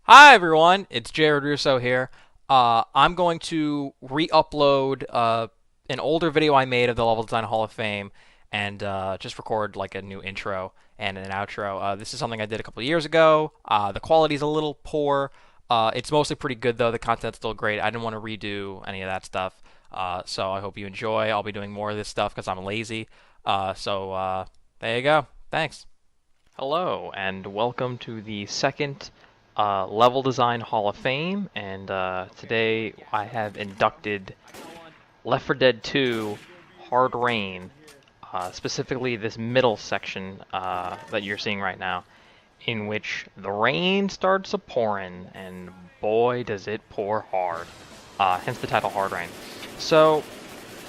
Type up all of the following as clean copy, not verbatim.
Hi everyone, it's Jared Russo here. I'm going to re-upload an older video I made of the Level Design Hall of Fame and just record like a new intro and an outro. This is something I did a couple of years ago. The quality's a little poor. It's mostly pretty good though. The content's still great. I didn't want to redo any of that stuff. So I hope you enjoy. I'll be doing more of this stuff because I'm lazy. There you go. Thanks. Hello, and welcome to the second Level Design Hall of Fame. And today I have inducted Left 4 Dead 2 Hard Rain, specifically this middle section that you're seeing right now, in which the rain starts a pouring, and boy, does it pour hard. Hence the title Hard Rain. So,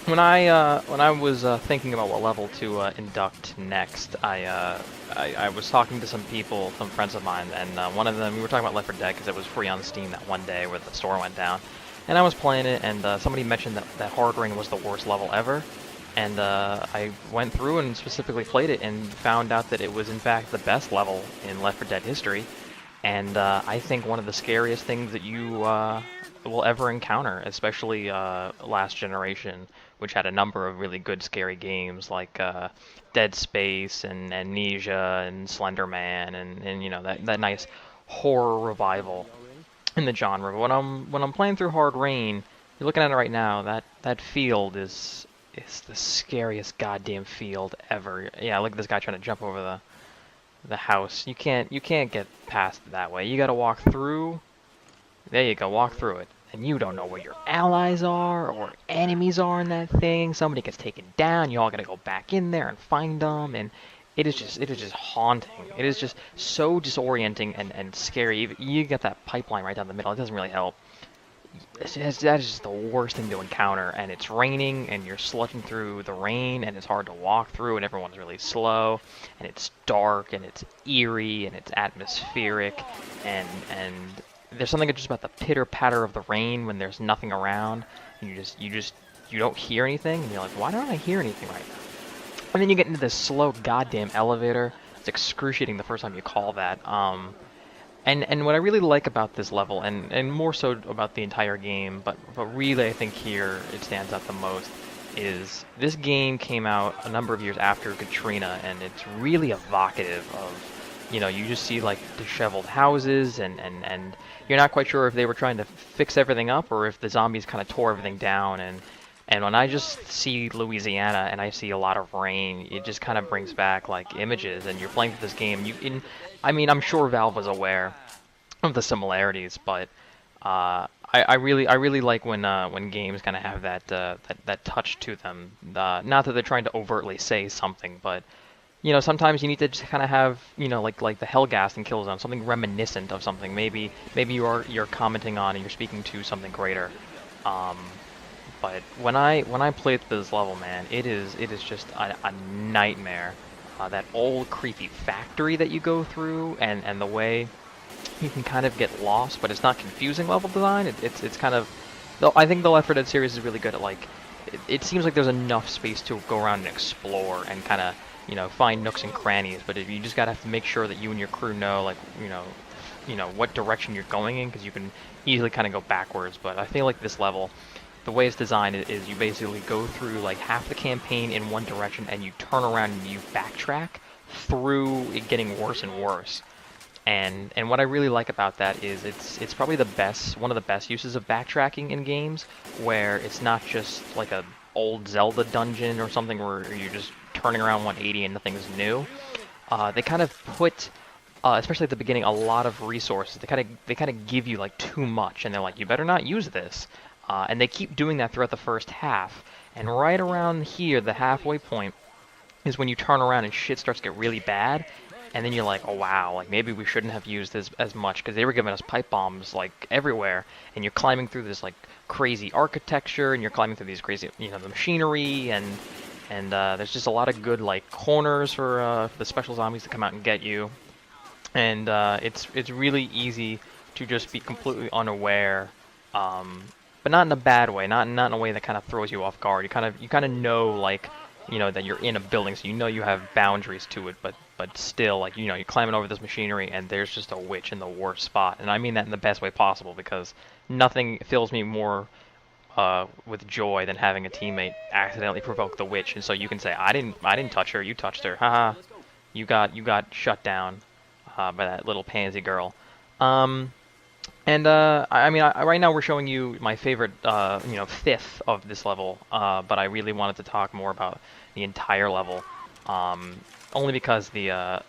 when I was thinking about what level to induct next, I was talking to some people, some friends of mine, and one of them, we were talking about Left 4 Dead because it was free on Steam that one day where the store went down, and I was playing it, and somebody mentioned that Hard Rain was the worst level ever, and I went through and specifically played it and found out that it was in fact the best level in Left 4 Dead history, and I think one of the scariest things that you will ever encounter, especially last generation, which had a number of really good scary games like Dead Space and Amnesia and Slender Man and you know that nice horror revival in the genre. But when I'm playing through Hard Rain, you're looking at it right now. That field is the scariest goddamn field ever. Yeah, look at this guy trying to jump over the house. You can't get past it that way. You got to walk through. There you go, walk through it. And you don't know where your allies are or enemies are in that thing. Somebody gets taken down, you all gotta go back in there and find them, and it is just haunting. It is just so disorienting and scary. You get that pipeline right down the middle, it doesn't really help. That is just the worst thing to encounter, and it's raining, and you're sludging through the rain, and it's hard to walk through, and everyone's really slow, and it's dark, and it's eerie, and it's atmospheric, and there's something just about the pitter patter of the rain when there's nothing around, and you don't hear anything, and you're like, why don't I hear anything right now? And then you get into this slow goddamn elevator. It's excruciating the first time you call that. And what I really like about this level, and more so about the entire game, but really I think here it stands out the most, is this game came out a number of years after Katrina, and it's really evocative of, you know, you just see like disheveled houses, and you're not quite sure if they were trying to fix everything up or if the zombies kind of tore everything down, and when I just see Louisiana and I see a lot of rain, it just kind of brings back like images. And you're playing through this game, I mean, I'm sure Valve was aware of the similarities, but I really like when games kind of have that touch to them. Not that they're trying to overtly say something, but you know, sometimes you need to just kind of have, you know, like the Hellgast in Killzone, something reminiscent of something. Maybe you're commenting on and you're speaking to something greater. Um, but when I play this level, man, it is just a nightmare. That old creepy factory that you go through, and the way you can kind of get lost, but it's not confusing level design. It's kind of, though I think the Left 4 Dead series is really good at like, it seems like there's enough space to go around and explore and kind of, you know, find nooks and crannies. But you just gotta have to make sure that you and your crew know, like, you know what direction you're going in, because you can easily kind of go backwards. But I feel like this level, the way it's designed is you basically go through like half the campaign in one direction and you turn around and you backtrack through it getting worse and worse. And what I really like about that is it's probably one of the best uses of backtracking in games, where it's not just like a old Zelda dungeon or something where you're just turning around 180 and nothing's new. They kind of put, especially at the beginning, a lot of resources. They kind of give you like too much, and they're like, you better not use this. And they keep doing that throughout the first half. And right around here, the halfway point, is when you turn around and shit starts to get really bad, and then you're like, oh wow, like maybe we shouldn't have used this as much, because they were giving us pipe bombs like everywhere, and you're climbing through this like crazy architecture, and you're climbing through these crazy, you know, the machinery, and there's just a lot of good like corners for the special zombies to come out and get you, and it's really easy to just be completely unaware, but not in a bad way, not in a way that kind of throws you off guard. You kind of know like that you're in a building, so you have boundaries to it, but still, like, you're climbing over this machinery, and there's just a witch in the worst spot, and I mean that in the best way possible, because nothing fills me more with joy than having a teammate accidentally provoke the witch, and so you can say, I didn't touch her, you touched her, haha, you got shut down by that little pansy girl. Um, and I mean, right now we're showing you my favorite, fifth of this level, but I really wanted to talk more about the entire level, um, only because the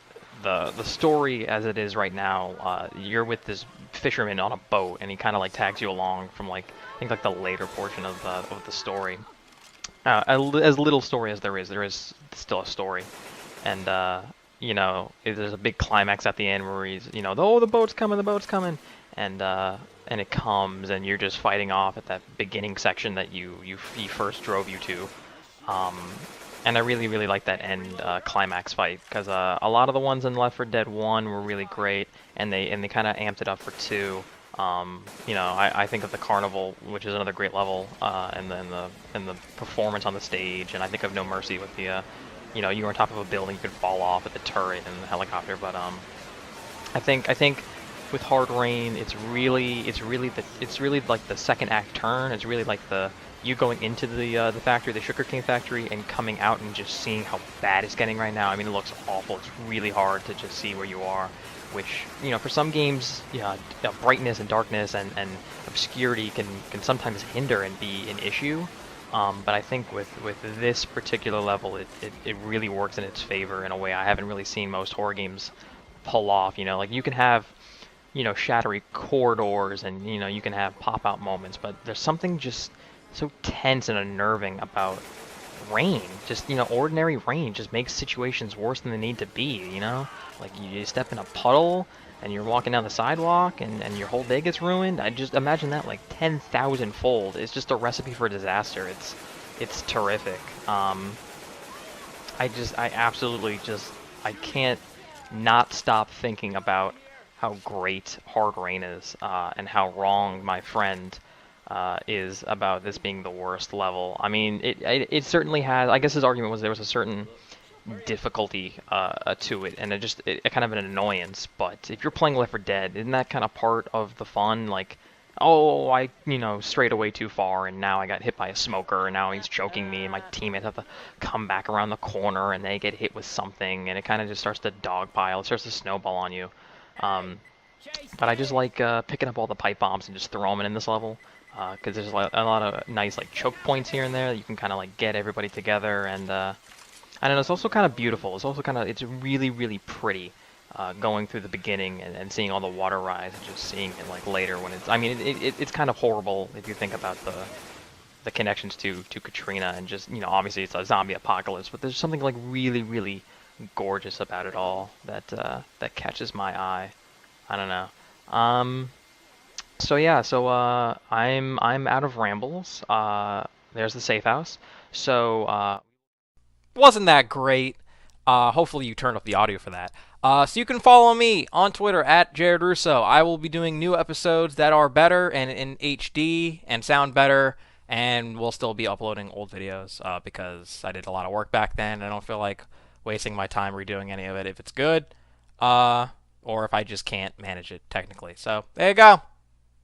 story as it is right now, you're with this fisherman on a boat, and he kind of like tags you along from like I think like the later portion of the story. As little story as there is still a story, and there's a big climax at the end where he's, oh, the boat's coming, and it comes, and you're just fighting off at that beginning section that he first drove you to, um, and I really really like that end climax fight, because a lot of the ones in Left 4 Dead 1 were really great, and they kind of amped it up for 2. I think of the Carnival, which is another great level, and then the performance on the stage, and I think of No Mercy with the, you were on top of a building, you could fall off at the turret and the helicopter. But I think with Hard Rain, it's really like the second act turn. It's really like you going into the factory, the sugarcane factory, and coming out and just seeing how bad it's getting right now. I mean, it looks awful. It's really hard to just see where you are, which, for some games, yeah, brightness and darkness and obscurity can sometimes hinder and be an issue. But I think with this particular level, it really works in its favor in a way I haven't really seen most horror games pull off. Like you can have, shattery corridors, and you can have pop out moments, but there's something just so tense and unnerving about rain. Just, ordinary rain just makes situations worse than they need to be. Like you step in a puddle and you're walking down the sidewalk, and your whole day gets ruined. I just imagine that like 10,000 fold. It's just a recipe for disaster. It's terrific. I absolutely just, I can't not stop thinking about how great Hard Rain is, and how wrong my friend is about this being the worst level. I mean, it certainly has. I guess his argument was there was a certain difficulty to it, and it kind of an annoyance. But if you're playing Left 4 Dead, isn't that kind of part of the fun? Like, oh, I strayed away too far, and now I got hit by a smoker, and now he's choking me, and my teammates have to come back around the corner, and they get hit with something, and it kind of just starts to dogpile. It starts to snowball on you. Um, but I just like picking up all the pipe bombs and just throw them in this level, because there's like a lot of nice like choke points here and there that you can kind of like get everybody together, and I don't know, it's also kind of beautiful. It's really, really pretty, going through the beginning and seeing all the water rise, and just seeing it like later when it's, I mean, it's kind of horrible if you think about the connections to Katrina, and just, obviously it's a zombie apocalypse, but there's something like really, really gorgeous about it all that catches my eye. I don't know. So yeah, I'm out of rambles. There's the safe house. So wasn't that great? Hopefully you turned up the audio for that. So you can follow me on Twitter at Jared Russo. I will be doing new episodes that are better and in HD and sound better, and we'll still be uploading old videos, because I did a lot of work back then. I don't feel like wasting my time redoing any of it if it's good, or if I just can't manage it technically. So there you go.